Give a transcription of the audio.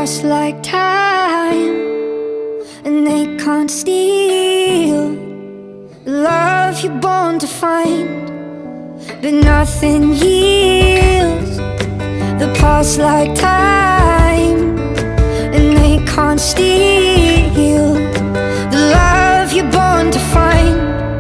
pass like time, and they can't steal the love you're born to find. But nothing yields the past like time, and they can't steal